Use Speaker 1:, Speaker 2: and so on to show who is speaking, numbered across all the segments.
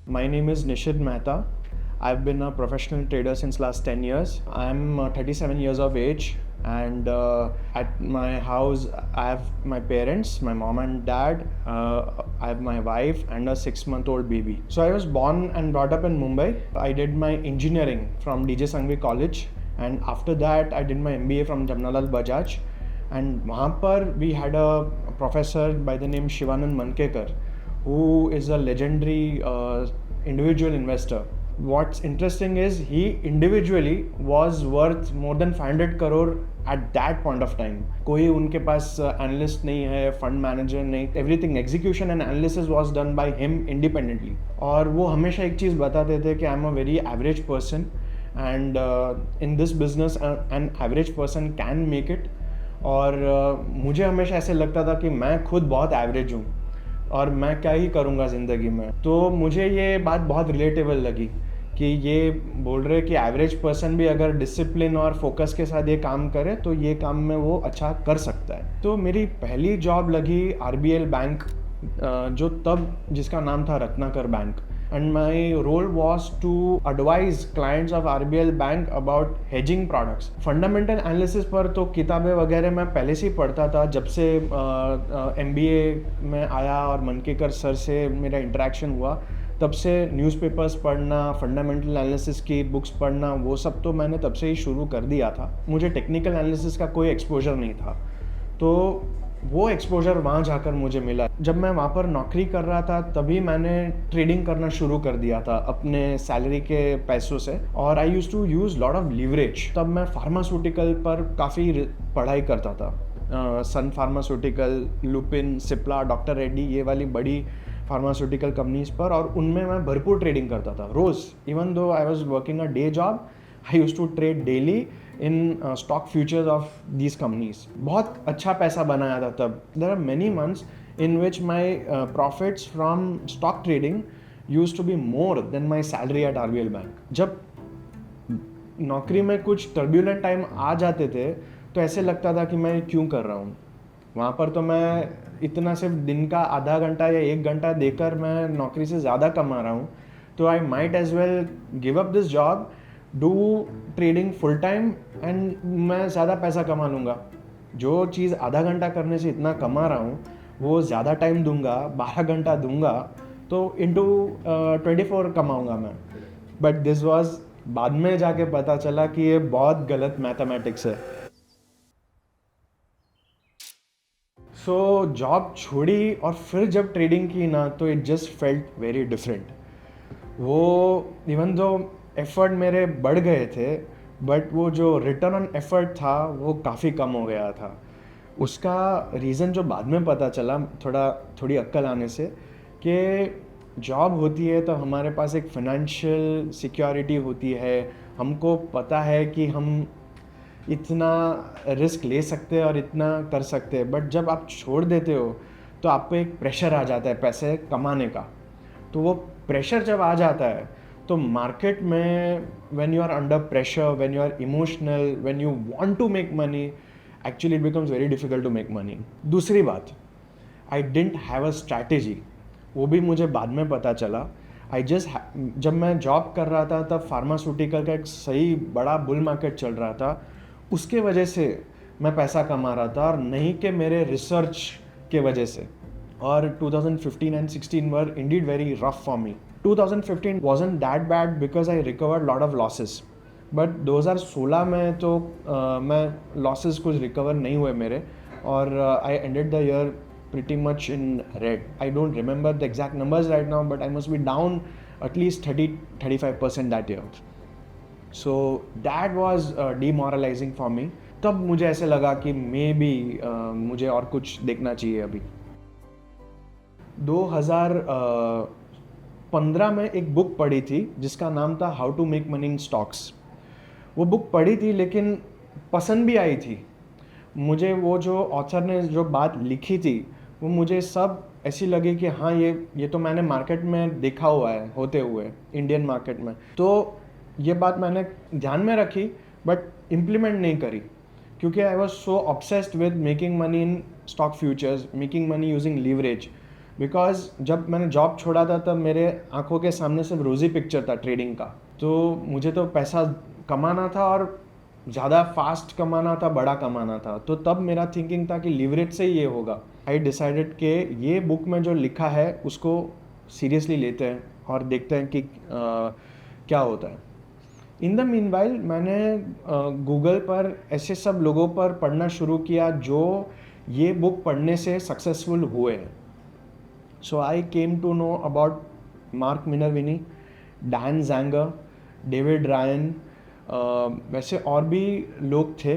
Speaker 1: My name is Nishid Mehta. I've been a professional trader since last 10 years. I'm 37 years of age, and at my house I have my parents, my mom and dad. I have my wife and a 6-month-old baby. So I was born and brought up in Mumbai. I did my engineering from DJ Sanghvi College, and after that I did my MBA from Jamnalal Bajaj. And वहाँ पर we had a professor by the name Shivanand Mankekar, who is a legendary individual investor. What's interesting is he individually was worth more than 500 crore at that point of time. कोई उनके पास analyst नहीं है, fund manager नहीं, everything execution and analysis was done by him independently. और वो हमेशा एक चीज़ बताते थे कि I'm a very average person and in this business an average person can make it. और मुझे हमेशा ऐसे लगता था कि मैं खुद बहुत एवरेज हूँ और मैं क्या ही करूँगा ज़िंदगी में. तो मुझे ये बात बहुत रिलेटेबल लगी कि ये बोल रहे कि एवरेज पर्सन भी अगर डिसिप्लिन और फोकस के साथ ये काम करे तो ये काम में वो अच्छा कर सकता है. तो मेरी पहली जॉब लगी RBL बैंक, जो तब जिसका नाम था Ratnakar bank. And my role was to advise clients of RBL Bank about hedging products. Fundamental analysis पर तो किताबें वगैरह मैं पहले से ही पढ़ता था. जब से MBA में आया और मनकेकर सर से मेरा इंटरेक्शन हुआ, तब से न्यूज़पेपर्स पढ़ना, फंडामेंटल एनालिसिस की बुक्स पढ़ना, वो सब तो मैंने तब से ही शुरू कर दिया था. मुझे टेक्निकल एनालिसिस का कोई एक्सपोजर नहीं था, तो वो एक्सपोजर वहाँ जाकर मुझे मिला. जब मैं वहाँ पर नौकरी कर रहा था तभी मैंने ट्रेडिंग करना शुरू कर दिया था अपने सैलरी के पैसों से. और I used to use lot of leverage. तब मैं फार्मास्यूटिकल पर काफ़ी पढ़ाई करता था. Sun pharmaceutical, Lupin, Cipla, doctor Reddy, ये वाली बड़ी फार्मास्यूटिकल कंपनीज पर, और उनमें मैं भरपूर ट्रेडिंग करता था रोज़. Even though I was working a day job, I used to trade daily in stock futures of these companies. बहुत अच्छा पैसा बनाया था तब. There are many months in which my profits from stock trading used to be more than my salary at RBL Bank. जब नौकरी में कुछ टर्ब्यूलेंट टाइम आ जाते थे तो ऐसे लगता था कि मैं क्यों कर रहा हूँ. वहाँ पर तो मैं इतना सिर्फ दिन का आधा घंटा या 1 घंटा देकर मैं नौकरी से ज़्यादा कमा रहा हूँ. तो I might as well give up this job, do trading full time, and मैं ज़्यादा पैसा कमा लूँगा. जो चीज़ आधा घंटा करने से इतना कमा रहा हूँ वो ज़्यादा टाइम दूंगा, 12 घंटा दूंगा, तो इंटू 24 कमाऊँगा मैं. बट दिस वॉज, बाद में जाके पता चला कि ये बहुत गलत मैथमेटिक्स है. सो जॉब छोड़ी और फिर जब ट्रेडिंग की ना, तो it just felt very different. वो इवन दो एफर्ट मेरे बढ़ गए थे, बट वो जो रिटर्न ऑन एफर्ट था वो काफ़ी कम हो गया था. उसका रीज़न जो बाद में पता चला थोड़ी अक्ल आने से, कि जॉब होती है तो हमारे पास एक फाइनेंशियल सिक्योरिटी होती है. हमको पता है कि हम इतना रिस्क ले सकते हैं और इतना कर सकते हैं. बट जब आप छोड़ देते हो तो आप पे एक प्रेशर आ जाता है पैसे कमाने का. तो वो प्रेशर जब आ जाता है तो मार्केट में when you are under pressure, when you are emotional, when you want to make money, actually it becomes very difficult to make money. दूसरी बात, I didn't have a strategy. वो भी मुझे बाद में पता चला. जब मैं जॉब कर रहा था तब फार्मास्यूटिकल का एक सही बड़ा बुल मार्केट चल रहा था. उसके वजह से मैं पैसा कमा रहा था, और नहीं कि मेरे रिसर्च के वजह से. और 2015 and 16 were indeed very rough for me. 2015 wasn't that bad because I recovered lot of losses. But 2016 में तो मैं losses कुछ recover नहीं हुए मेरे, और I ended the year pretty much in red. I don't remember the exact numbers right now, but I must be down at least 30-35% that year. So that was demoralizing for me. तब मुझे ऐसे लगा कि maybe मुझे और कुछ देखना चाहिए अभी. 2015 में एक बुक पढ़ी थी जिसका नाम था how to make money in stocks. वो बुक पढ़ी थी लेकिन पसंद भी आई थी मुझे. वो जो ऑथर ने जो बात लिखी थी वो मुझे सब ऐसी लगी कि हाँ, ये तो मैंने मार्केट में देखा हुआ है होते हुए, इंडियन मार्केट में. तो ये बात मैंने ध्यान में रखी बट इम्प्लीमेंट नहीं करी, क्योंकि I was so obsessed with making money in stock futures, making money using leverage, because जब मैंने जॉब छोड़ा था तब मेरे आंखों के सामने सिर्फ रोज़ी पिक्चर था ट्रेडिंग का, तो मुझे तो पैसा कमाना था और ज़्यादा फास्ट कमाना था, बड़ा कमाना था। तो तब मेरा थिंकिंग था कि लिवरेज से ये होगा। आई डिसाइडेड कि ये बुक में जो लिखा है उसको सीरियसली लेते हैं और देखते हैं कि क्या होता है। इन द मीनवाइल मैंने गूगल पर ऐसे सब लोगों पर पढ़ना शुरू किया जो ये बुक पढ़ने से सक्सेसफुल हुए हैं। So I came to know about Mark Minervini, Dan Zanger, David Ryan, वैसे और भी लोग थे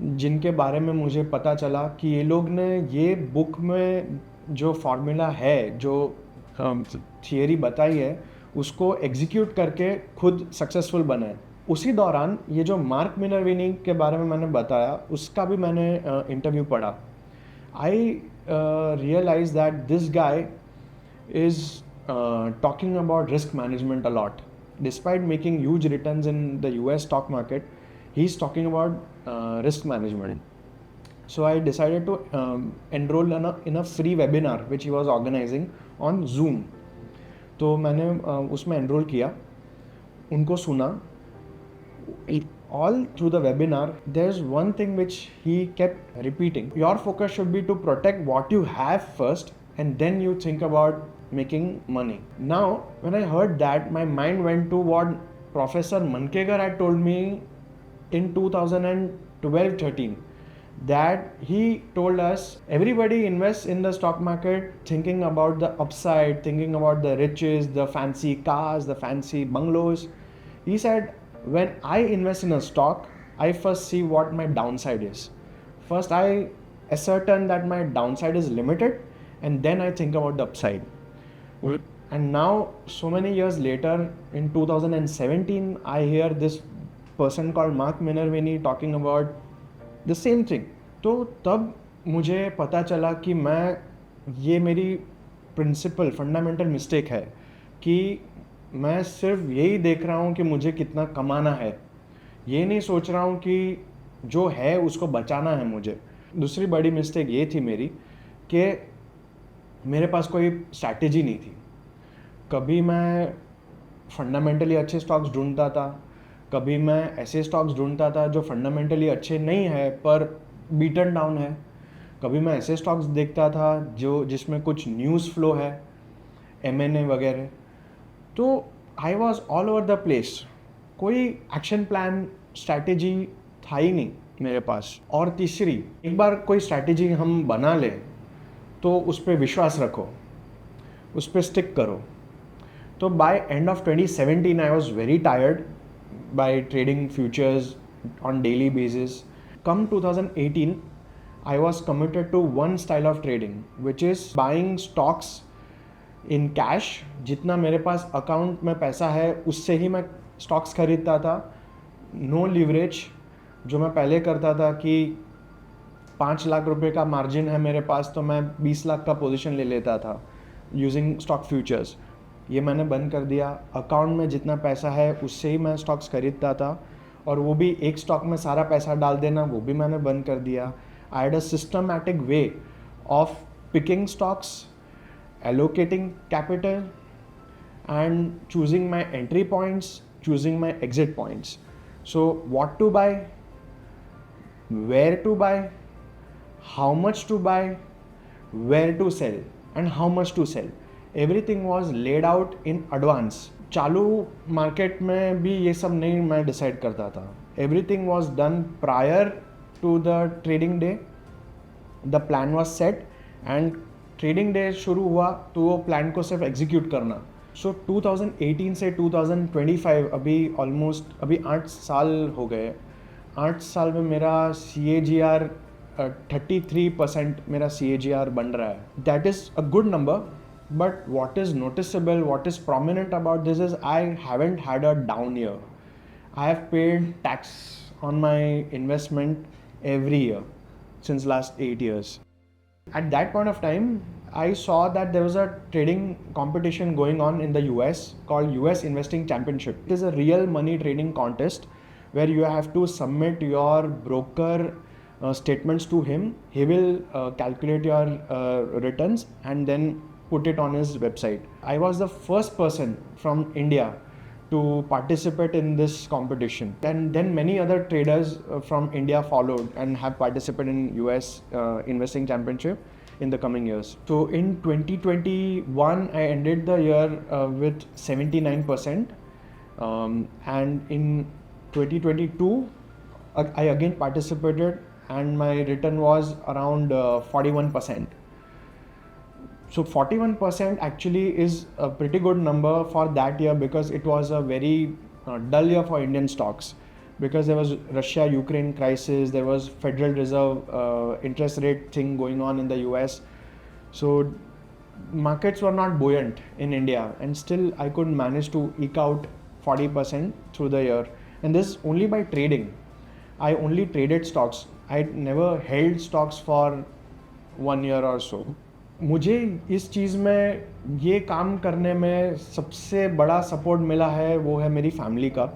Speaker 1: जिनके बारे में मुझे पता चला कि ये लोग ने ये बुक में जो फार्मूला है, जो थियरी बताई है, उसको एग्जीक्यूट करके खुद सक्सेसफुल बने। उसी दौरान ये जो मार्क मिनरविनी के बारे में मैंने बताया उसका भी मैंने इंटरव्यू पढ़ा। I realise that this guy is talking about risk management a lot. Despite making huge returns in the US stock market, he's talking about risk management. So I decided to enroll in a free webinar which he was organizing on Zoom. तो मैंने उसमें enroll किया, उनको सुना. All through the webinar, there's one thing which he kept repeating. Your focus should be to protect what you have first, and then you think about making money. Now, when I heard that, my mind went to what Professor Mankekar had told me in 2012-13. That he told us everybody invests in the stock market thinking about the upside, thinking about the riches, the fancy cars, the fancy bungalows. He said, when I invest in a stock, I first see what my downside is. First, I ascertain that my downside is limited, and then I think about the upside. And now, so many years later, in 2017, I hear this person called Mark Minervini talking about the same thing. तो तब मुझे पता चला कि ये मेरी principal fundamental mistake है कि मैं सिर्फ यही देख रहा हूँ कि मुझे कितना कमाना है, ये नहीं सोच रहा हूँ कि जो है उसको बचाना है मुझे। दूसरी बड़ी मिस्टेक ये थी मेरी कि मेरे पास कोई स्ट्रैटेजी नहीं थी। कभी मैं फंडामेंटली अच्छे स्टॉक्स ढूंढता था, कभी मैं ऐसे स्टॉक्स ढूंढता था जो फंडामेंटली अच्छे नहीं है पर बीटन डाउन है, कभी मैं ऐसे स्टॉक्स देखता था जिसमें कुछ न्यूज़ फ्लो है, M&A वगैरह। तो I was all over the place, कोई एक्शन प्लान स्ट्रैटेजी था ही नहीं मेरे पास। और तीसरी, एक बार कोई स्ट्रैटेजी हम बना लें तो उस पर विश्वास रखो, उस पर स्टिक करो। तो by end of 2017 I was very tired by trading futures on daily basis. Come 2018, I was committed to one style of trading, which is buying stocks in cash. जितना मेरे पास अकाउंट में पैसा है उससे ही मैं स्टॉक्स खरीदता था। नो लीवरेज, जो मैं पहले करता था कि 5 लाख रुपए का मार्जिन है मेरे पास तो मैं 20 लाख का पोजीशन ले लेता था यूजिंग स्टॉक फ्यूचर्स। ये मैंने बंद कर दिया। अकाउंट में जितना पैसा है उससे ही मैं स्टॉक्स खरीदता था, और वो भी एक स्टॉक में सारा पैसा डाल देना वो भी मैंने बंद कर दिया। I had a systematic way of picking stocks, allocating capital and choosing my entry points, choosing my exit points. So what to buy, where to buy, how much to buy, where to sell and how much to sell, everything was laid out in advance. चालू market में भी ये सब नहीं मैं decide करता था। Everything was done prior to the trading day. The plan was set and trading day शुरू हुआ तो वो प्लान को सिर्फ एग्जीक्यूट करना। सो 2018 से 2025 अभी 8 साल हो गए। 8 साल में मेरा CAGR 33% मेरा CAGR बन रहा है। That is a good number. But what is noticeable, what is prominent about this is I haven't had a down year. I have paid tax on my investment every year since last 8 years. At that point of time, I saw that there was a trading competition going on in the US called US Investing Championship. It is a real money trading contest where you have to submit your broker statements to him. He will calculate your returns and then put it on his website. I was the first person from India to participate in this competition, and then many other traders from India followed and have participated in US investing championship in the coming years. So in 2021 I ended the year with 79%, and in 2022 I again participated and my return was around 41%. So 41% actually is a pretty good number for that year, because it was a very dull year for Indian stocks, because there was Russia-Ukraine crisis, there was Federal Reserve interest rate thing going on in the US. So markets were not buoyant in India, and still I could manage to eke out 40% through the year. And this only by trading. I only traded stocks. I never held stocks for 1 year or so. मुझे इस चीज़ में ये काम करने में सबसे बड़ा support मिला है वो है मेरी फैमिली का.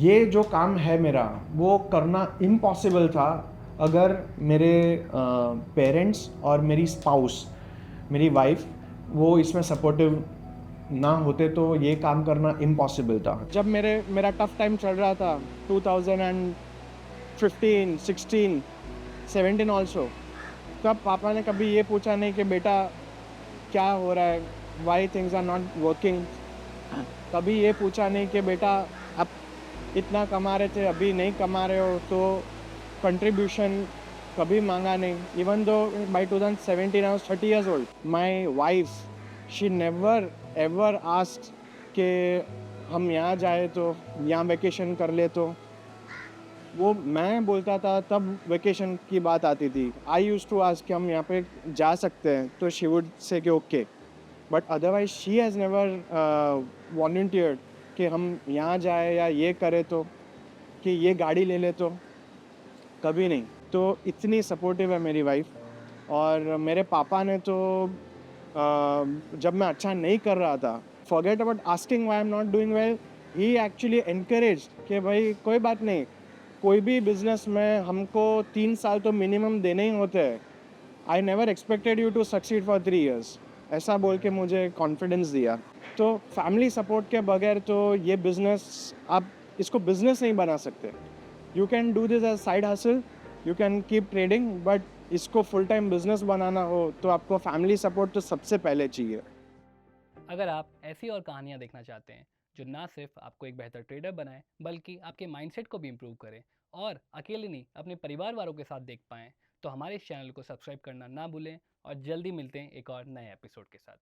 Speaker 1: ये जो काम है मेरा वो करना इम्पॉसिबल था अगर मेरे पेरेंट्स और मेरी स्पाउस, मेरी वाइफ, वो इसमें सपोर्टिव ना होते तो ये काम करना इम्पॉसिबल था. जब मेरा टफ टाइम चल रहा था 2015, 16, 17 ऑल्सो, तब पापा ने कभी ये पूछा नहीं कि बेटा क्या हो रहा है, why things are not working. कभी ये पूछा नहीं कि बेटा अब इतना कमा रहे थे अभी नहीं कमा रहे हो, तो कंट्रीब्यूशन कभी मांगा नहीं. Even though by 2017 I was 30 years old, my wife she never ever asked कि हम यहाँ जाए तो यहाँ वेकेशन कर ले. तो वो मैं बोलता था तब वेकेशन की बात आती थी. आई यूज़ टू आस्क कि हम यहाँ पे जा सकते हैं, तो शी वुड से कि okay. But otherwise she has never volunteered कि हम यहाँ जाए या ये करें, तो कि ये गाड़ी ले ले, तो कभी नहीं. तो इतनी सपोर्टिव है मेरी वाइफ. और मेरे पापा ने तो जब मैं अच्छा नहीं कर रहा था, forget about asking why I am not doing well, he actually encouraged कि भाई कोई बात नहीं, कोई भी बिजनेस में हमको 3 साल तो मिनिमम देने ही होते हैं. I never expected you to succeed for 3 years, ऐसा बोल के मुझे कॉन्फिडेंस दिया. तो फैमिली सपोर्ट के बगैर तो ये बिज़नेस, आप इसको बिज़नेस नहीं बना सकते. You can do this as side hustle, you can keep trading, but इसको फुल टाइम बिजनेस बनाना हो तो आपको फैमिली सपोर्ट तो सबसे पहले चाहिए.
Speaker 2: अगर आप ऐसी और कहानियाँ देखना चाहते हैं जो ना सिर्फ आपको एक बेहतर ट्रेडर बनाए, बल्कि आपके माइंडसेट को भी इम्प्रूव करे और अकेले नहीं अपने परिवार वालों के साथ देख पाएँ, तो हमारे इस चैनल को सब्सक्राइब करना ना भूलें. और जल्दी मिलते हैं एक और नए एपिसोड के साथ.